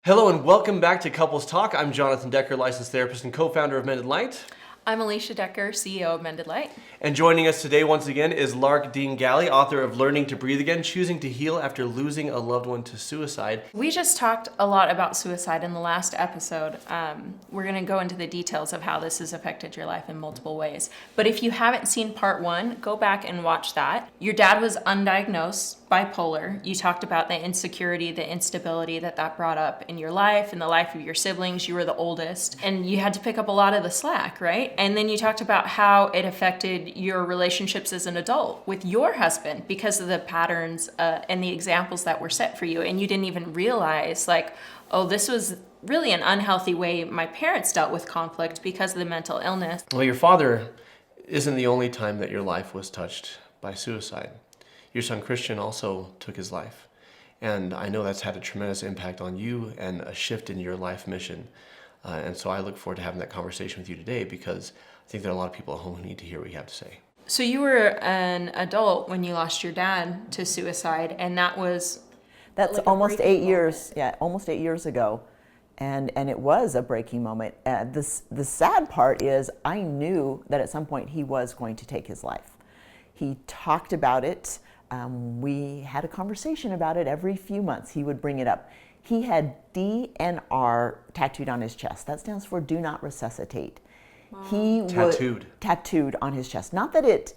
Hello and welcome back to Couples Talk. I'm Jonathan Decker, licensed therapist and co-founder of Mended. I'm Alicia Decker, CEO of Mended. And joining us today once again is Lark Dean Galley, author of Learning to Breathe Again, Choosing to Heal After Losing a Loved One to Suicide. We just talked a lot about suicide in the last episode. We're going to go into the details of how this has affected your life in multiple ways. But if you haven't seen part one, go back and watch that. Your dad was undiagnosed bipolar. You talked about the insecurity, the instability that brought up in your life, in the life of your siblings. You were the oldest, and you had to pick up a lot of the slack, right? And then you talked about how it affected your relationships as an adult with your husband because of the patterns and the examples that were set for you. And you didn't even realize, oh, this was really an unhealthy way my parents dealt with conflict because of the mental illness. Well, your father isn't the only time that your life was touched by suicide. Your son Christian also took his life. And I know that's had a tremendous impact on you and a shift in your life mission. And so I look forward to having that conversation with you today because I think there are a lot of people at home who need to hear what you have to say. So you were an adult when you lost your dad to suicide, and that's like almost 8 years. Yeah, almost 8 years ago, and it was a breaking moment. The sad part is I knew that at some point he was going to take his life. He talked about it. We had a conversation about it every few months. He would bring it up. He had DNR tattooed on his chest. That stands for Do Not Resuscitate. Wow. Tattooed on his chest. Not that it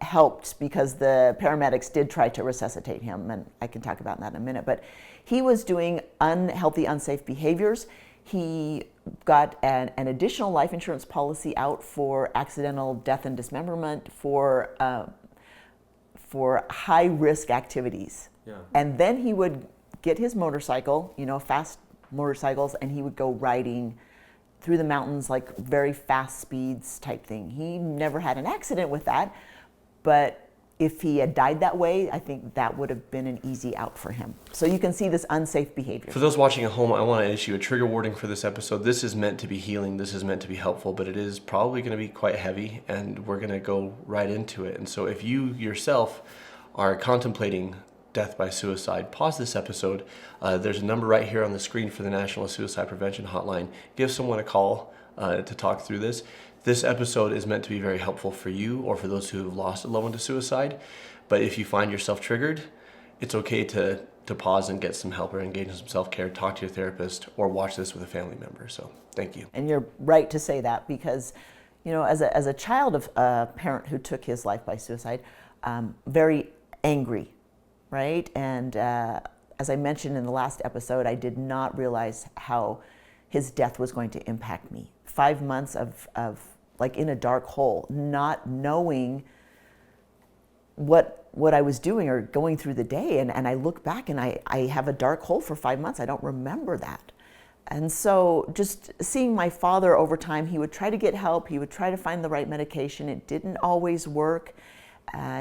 helped because the paramedics did try to resuscitate him, and I can talk about that in a minute, but he was doing unhealthy, unsafe behaviors. He got an additional life insurance policy out for accidental death and dismemberment for high-risk activities. Yeah. And then he would get his motorcycle, fast motorcycles, and he would go riding through the mountains, like very fast speeds type thing. He never had an accident with that, but if he had died that way, I think that would have been an easy out for him. So you can see this unsafe behavior. For those watching at home, I want to issue a trigger warning for this episode. This is meant to be healing. This is meant to be helpful, but it is probably going to be quite heavy, and we're going to go right into it. And so if you yourself are contemplating death by suicide, pause this episode. There's a number right here on the screen for the National Suicide Prevention Hotline. Give someone a call to talk through this. This episode is meant to be very helpful for you or for those who have lost a loved one to suicide. But if you find yourself triggered, it's okay to pause and get some help or engage in some self-care, talk to your therapist, or watch this with a family member. So thank you. And you're right to say that because, as a child of a parent who took his life by suicide, very angry, right? And as I mentioned in the last episode, I did not realize how his death was going to impact me. 5 months of like in a dark hole, not knowing what I was doing or going through the day. And I look back and I have a dark hole for 5 months. I don't remember that. And so just seeing my father over time, he would try to get help. He would try to find the right medication. It didn't always work.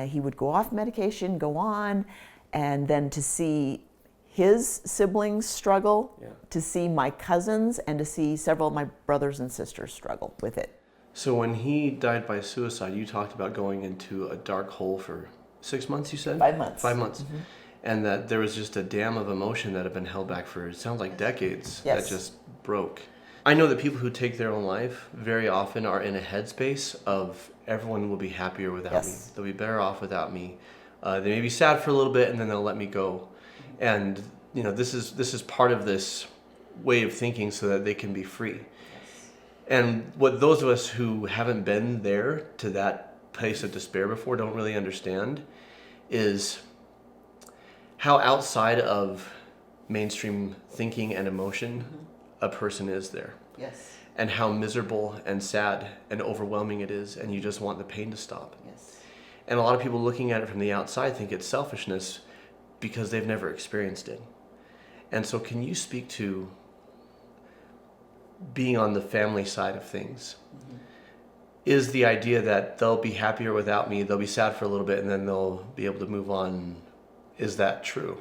He would go off medication, go on, and then to see his siblings struggle, to see my cousins, and to see several of my brothers and sisters struggle with it. So when he died by suicide, you talked about going into a dark hole for 6 months, you said? 5 months. 5 months. Mm-hmm. And that there was just a dam of emotion that had been held back for, it sounds like decades, that just broke. I know that people who take their own life very often are in a headspace of everyone will be happier without me. They'll be better off without me. They may be sad for a little bit and then they'll let me go. And this is part of this way of thinking so that they can be free. And what those of us who haven't been there to that place of despair before don't really understand is how outside of mainstream thinking and emotion a person is there. Yes. And how miserable and sad and overwhelming it is, and you just want the pain to stop. Yes. And a lot of people looking at it from the outside think it's selfishness because they've never experienced it. And so can you speak to being on the family side of things? Mm-hmm. Is the idea that they'll be happier without me, they'll be sad for a little bit, and then they'll be able to move on, is that true?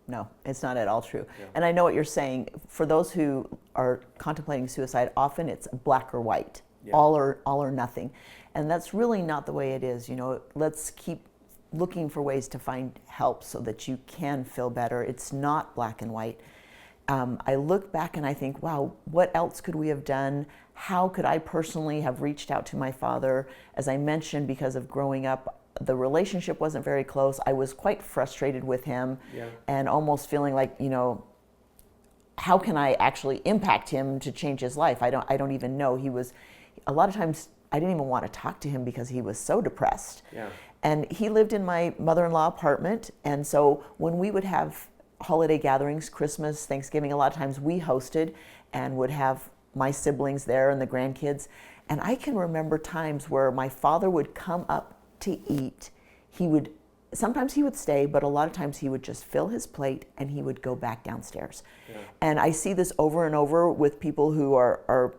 No, it's not at all true. Yeah. And I know what you're saying. For those who are contemplating suicide, often it's black or white, all or nothing. And that's really not the way it is. Let's keep looking for ways to find help so that you can feel better. It's not black and white. I look back and I think, wow, what else could we have done? How could I personally have reached out to my father? As I mentioned, because of growing up, the relationship wasn't very close. I was quite frustrated with him and almost feeling like, how can I actually impact him to change his life? I don't even know. He was, a lot of times I didn't even want to talk to him because he was so depressed. Yeah. And he lived in my mother-in-law apartment. And so when we would have holiday gatherings, Christmas, Thanksgiving, a lot of times we hosted and would have my siblings there and the grandkids. And I can remember times where my father would come up to eat. Sometimes he would stay, but a lot of times he would just fill his plate and he would go back downstairs. Yeah. And I see this over and over with people who are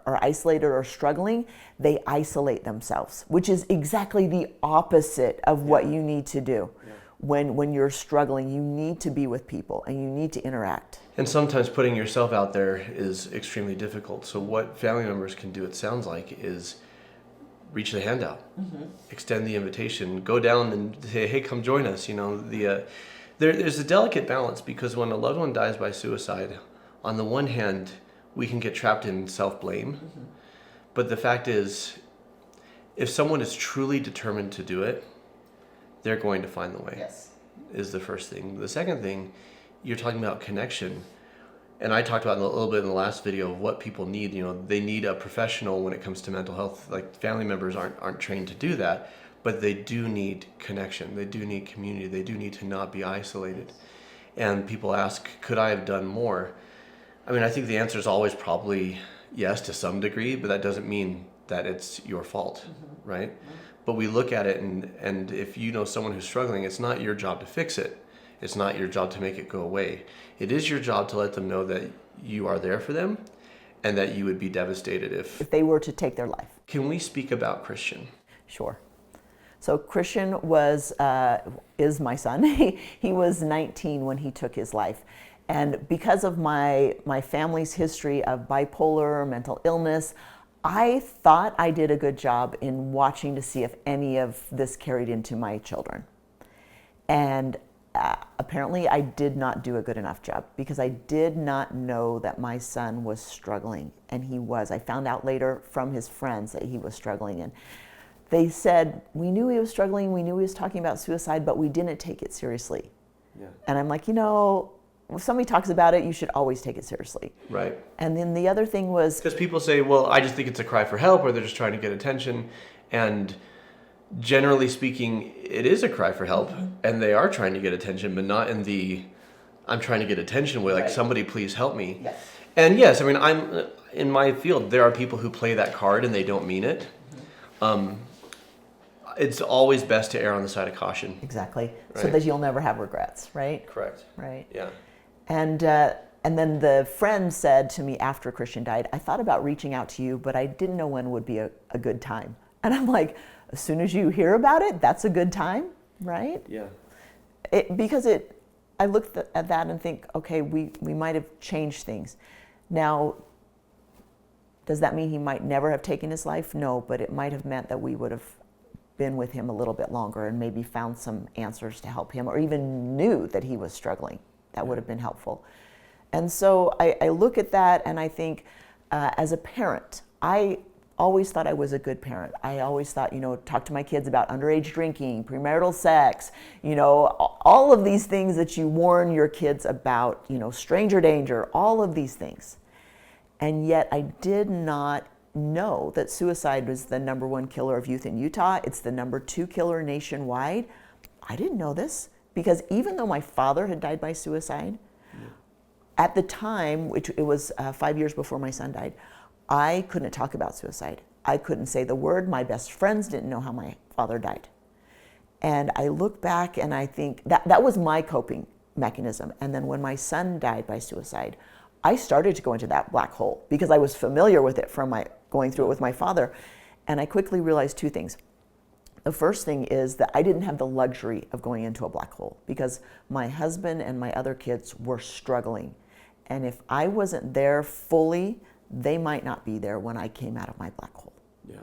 isolated or struggling. They isolate themselves, which is exactly the opposite of what you need to do. Yeah. When you're struggling, you need to be with people and you need to interact. And sometimes putting yourself out there is extremely difficult. So what family members can do, it sounds like, is reach the hand out, extend the invitation, go down and say, hey, come join us. There's a delicate balance, because when a loved one dies by suicide, on the one hand, we can get trapped in self-blame. But the fact is, if someone is truly determined to do it, they're going to find the way. Yes. Is the first thing. The second thing, you're talking about connection. And I talked about a little bit in the last video of what people need. They need a professional when it comes to mental health. Like, family members aren't trained to do that, but they do need connection. They do need community. They do need to not be isolated. And people ask, could I have done more? I think the answer is always probably yes to some degree, but that doesn't mean that it's your fault, right? But we look at it, and if you know someone who's struggling, it's not your job to fix it. It's not your job to make it go away. It is your job to let them know that you are there for them and that you would be devastated if they were to take their life. Can we speak about Christian? Sure. So Christian is my son. He was 19 when he took his life. And because of my family's history of bipolar, mental illness, I thought I did a good job in watching to see if any of this carried into my children. And apparently I did not do a good enough job, because I did not know that my son was struggling, and he was. I found out later from his friends that he was struggling, and they said, we knew he was struggling, we knew he was talking about suicide, but we didn't take it seriously. Yeah. And I'm like, if somebody talks about it, you should always take it seriously. Right. And then the other thing was, because people say, well, I just think it's a cry for help, or they're just trying to get attention. And generally speaking, it is a cry for help, and they are trying to get attention, but not in the I'm trying to get attention way, like, somebody please help me. Yes. And yes, I'm in my field, there are people who play that card and they don't mean it. It's always best to err on the side of caution. Exactly. Right? So that you'll never have regrets, right? Correct. Right. Yeah. And then the friend said to me after Christian died, I thought about reaching out to you, but I didn't know when would be a good time. And I'm like, as soon as you hear about it, that's a good time, right? Yeah. I looked at that and think, okay, we might have changed things. Now, does that mean he might never have taken his life? No, but it might have meant that we would have been with him a little bit longer and maybe found some answers to help him, or even knew that he was struggling. That would have been helpful. And so I look at that and I think, as a parent, I always thought I was a good parent. I always thought, talk to my kids about underage drinking, premarital sex, all of these things that you warn your kids about, stranger danger, all of these things. And yet I did not know that suicide was the #1 killer of youth in Utah. It's the #2 killer nationwide. I didn't know this, because even though my father had died by suicide, at the time, which it was 5 years before my son died, I couldn't talk about suicide. I couldn't say the word. My best friends didn't know how my father died. And I look back and I think that was my coping mechanism. And then when my son died by suicide, I started to go into that black hole because I was familiar with it from going through it with my father. And I quickly realized two things. The first thing is that I didn't have the luxury of going into a black hole, because my husband and my other kids were struggling. And if I wasn't there fully, they might not be there when I came out of my black hole. Yeah.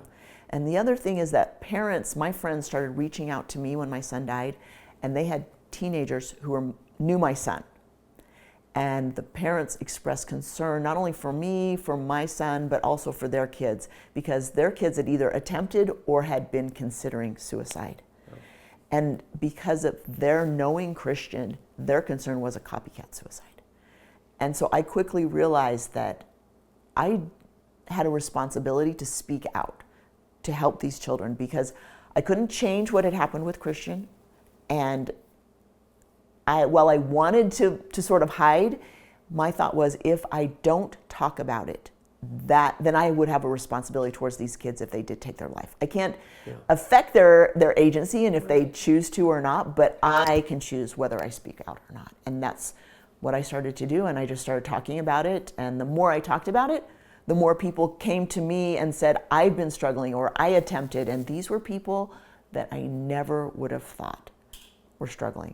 And the other thing is that parents, my friends, started reaching out to me when my son died, and they had teenagers who knew my son. And the parents expressed concern not only for me, for my son, but also for their kids, because their kids had either attempted or had been considering suicide. And because of their knowing Christian, their concern was a copycat suicide. And so I quickly realized that I had a responsibility to speak out, to help these children, because I couldn't change what had happened with Christian. And while I wanted to sort of hide, my thought was, if I don't talk about it, then I would have a responsibility towards these kids if they did take their life. I can't affect their agency and if they choose to or not, but I can choose whether I speak out or not. And that's what I started to do, and I just started talking about it. And the more I talked about it, the more people came to me and said, I've been struggling, or I attempted. And these were people that I never would have thought were struggling.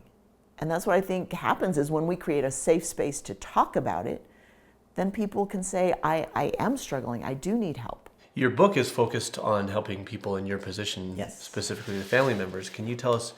And that's what I think happens, is when we create a safe space to talk about it, then people can say, I am struggling, I do need help. Your book is focused on helping people in your position, Yes. specifically the family members. Can you tell us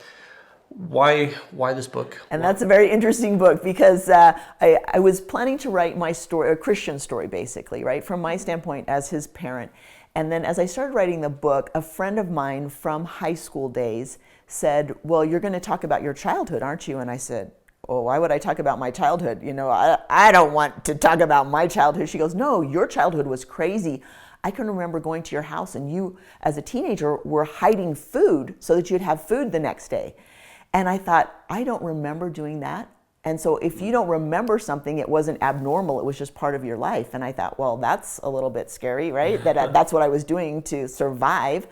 why this book? And that's a very interesting book, because I was planning to write my story, a Christian story basically, right, from my standpoint as his parent. And then as I started writing the book, a friend of mine from high school days said, well, you're going to talk about your childhood, aren't you? And I said, oh, why would I talk about my childhood? You know, I don't want to talk about my childhood. She goes, no, your childhood was crazy. I can remember going to your house and you, as a teenager, were hiding food so that you'd have food the next day. And I thought, I don't remember doing that. And so if you don't remember something, it wasn't abnormal, it was just part of your life. And I thought, well, that's a little bit scary, right? That's what I was doing to survive.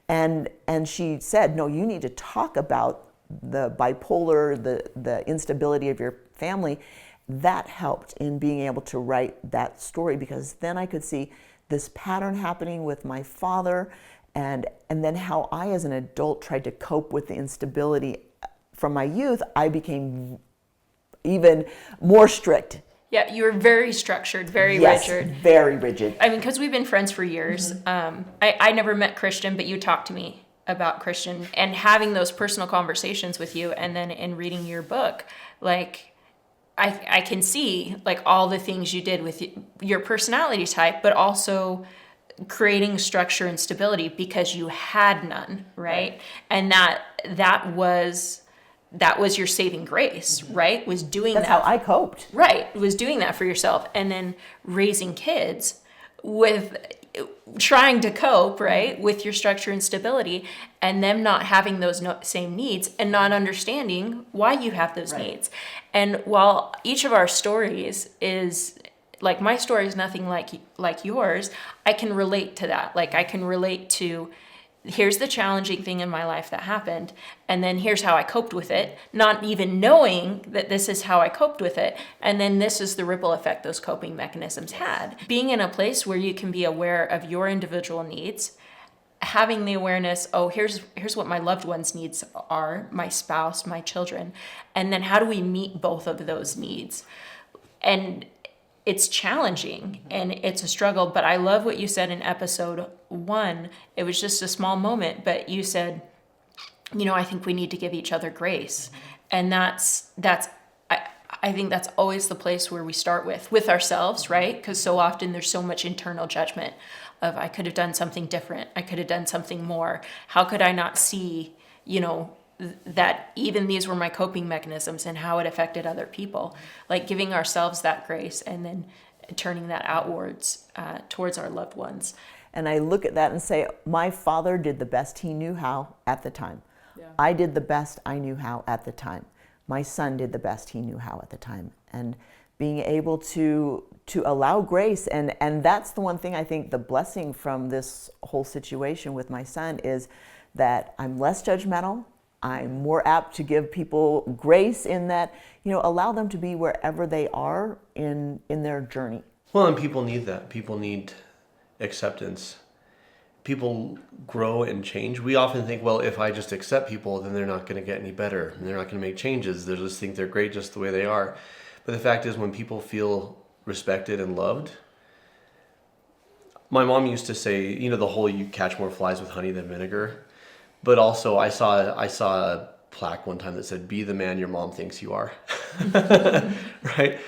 And she said, no, you need to talk about the bipolar, the instability of your family. That helped in being able to write that story, because then I could see this pattern happening with my father, and then how I as an adult tried to cope with the instability from my youth. I became even more strict. Yeah, you were very structured, very Yes, rigid. very rigid. I mean, because we've been friends for years. I never met Christian, but you talked to me about Christian, and having those personal conversations with you, and then in reading your book, like I can see like all the things you did with your personality type, but also creating structure and stability because you had none, right? And that was your saving grace, right? Was doing That's that. how I coped. Right, was doing that for yourself, and then raising kids with trying to cope, right, with your structure and stability, and them not having those same needs and not understanding why you have those needs. And while each of our stories is, like, my story is nothing like yours, I can relate to that. Like, I can relate to, here's the challenging thing in my life that happened, and then here's how I coped with it, not even knowing that this is how I coped with it, and then this is the ripple effect those coping mechanisms had. Being in a place where you can be aware of your individual needs, having the awareness, oh, here's what my loved ones' needs are, my spouse, my children, and then how do we meet both of those needs? And it's challenging and it's a struggle, but I love what you said in episode 1. It was just a small moment, but you said, I think we need to give each other grace. And that's I think that's always the place where we start with ourselves, right? Because so often there's so much internal judgment of, I could have done something different. I could have done something more. How could I not see, that even these were my coping mechanisms and how it affected other people? Like giving ourselves that grace and then turning that outwards towards our loved ones. And I look at that and say, my father did the best he knew how at the time. Yeah. I did the best I knew how at the time. My son did the best he knew how at the time. And being able to allow grace, and that's the one thing I think the blessing from this whole situation with my son is that I'm less judgmental. I'm more apt to give people grace in that, allow them to be wherever they are in their journey. Well, and people need that. People need acceptance. People grow and change. We often think, well, if I just accept people, then they're not going to get any better and they're not going to make changes. They just think they're great just the way they are. But the fact is, when people feel respected and loved, my mom used to say, the whole you catch more flies with honey than vinegar. But also I saw a plaque one time that said, "Be the man your mom thinks you are." Right?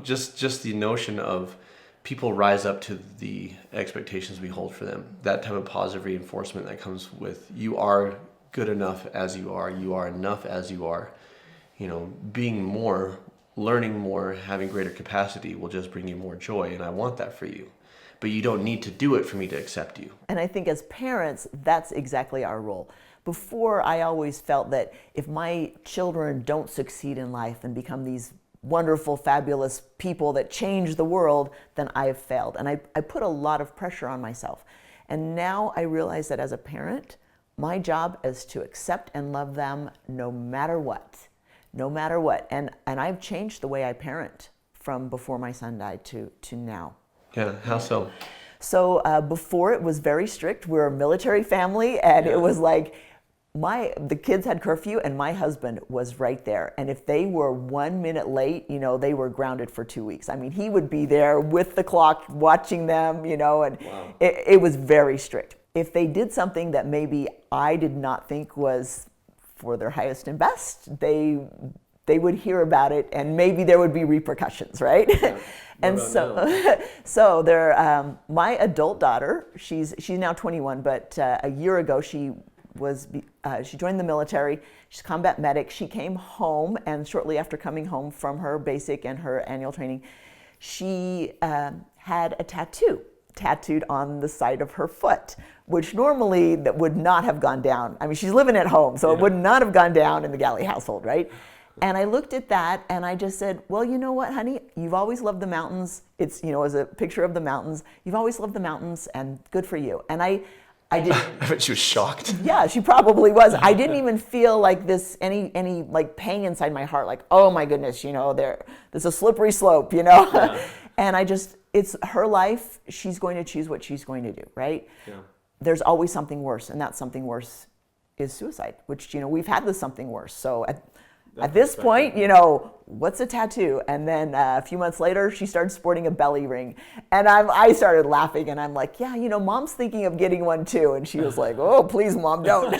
Just the notion of people rise up to the expectations we hold for them. That type of positive reinforcement that comes with, you are good enough as you are enough as you are. You know, being more, learning more, having greater capacity will just bring you more joy, and I want that for you. But you don't need to do it for me to accept you. And I think as parents, that's exactly our role. Before, I always felt that if my children don't succeed in life and become these wonderful, fabulous people that change the world, then I have failed. And I put a lot of pressure on myself. And now I realize that as a parent, my job is to accept and love them no matter what. No matter what. And I've changed the way I parent from before my son died to now. Yeah, how so? So before, it was very strict. We're a military family, and it was like the kids had curfew, and my husband was right there. And if they were 1 minute late, you know, they were grounded for 2 weeks. I mean, he would be there with the clock watching them, you know, and wow. it was very strict. If they did something that maybe I did not think was for their highest and best, they would hear about it, and maybe there would be repercussions, right? Yeah. And so they're, my adult daughter, she's now 21, but a year ago she joined the military. She's a combat medic. She came home, and shortly after coming home from her basic and her annual training, she had a tattooed on the side of her foot, which normally that would not have gone down. I mean, she's living at home, so it would not have gone down in the Galley household, right? And I looked at that and I just said, well, you know what, honey? You've always loved the mountains. It's, you know, as a picture of the mountains. You've always loved the mountains, and good for you. And I didn't. I bet she was shocked. Yeah, she probably was. I didn't even feel like this, any like pain inside my heart, like, oh my goodness, you know, there's a slippery slope, you know? Yeah. And it's her life. She's going to choose what she's going to do, right? Yeah. There's always something worse, and that something worse is suicide, which, you know, we've had this something worse. So at this point, you know, what's a tattoo? And then a few months later, she started sporting a belly ring. And I started laughing, and I'm like, yeah, you know, mom's thinking of getting one too. And she was like, oh, please, mom, don't.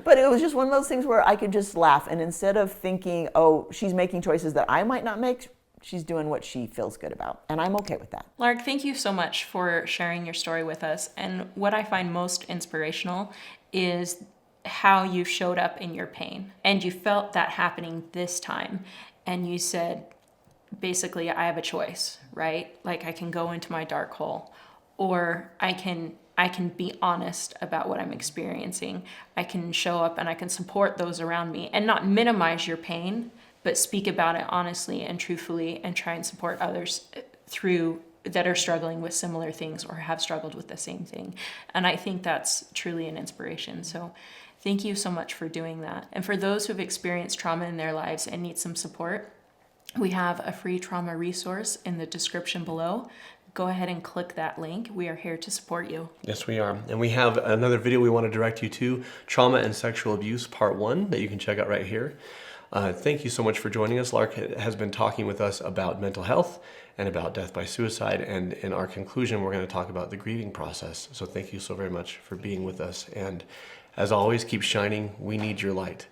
But it was just one of those things where I could just laugh. And instead of thinking, oh, she's making choices that I might not make, she's doing what she feels good about. And I'm okay with that. Lark, thank you so much for sharing your story with us. And what I find most inspirational is how you showed up in your pain, and you felt that happening this time, and you said, basically, I have a choice, right? Like, I can go into my dark hole, or I can be honest about what I'm experiencing. I can show up and I can support those around me and not minimize your pain, but speak about it honestly and truthfully, and try and support others that are struggling with similar things or have struggled with the same thing. And I think that's truly an inspiration. So thank you so much for doing that. And for those who've experienced trauma in their lives and need some support, we have a free trauma resource in the description below. Go ahead and click that link. We are here to support you. Yes, we are. And we have another video we want to direct you to, Trauma and Sexual Abuse Part 1, that you can check out right here. Thank you so much for joining us. Lark has been talking with us about mental health and about death by suicide. And in our conclusion, we're going to talk about the grieving process. So thank you so very much for being with us. And as always, keep shining. We need your light.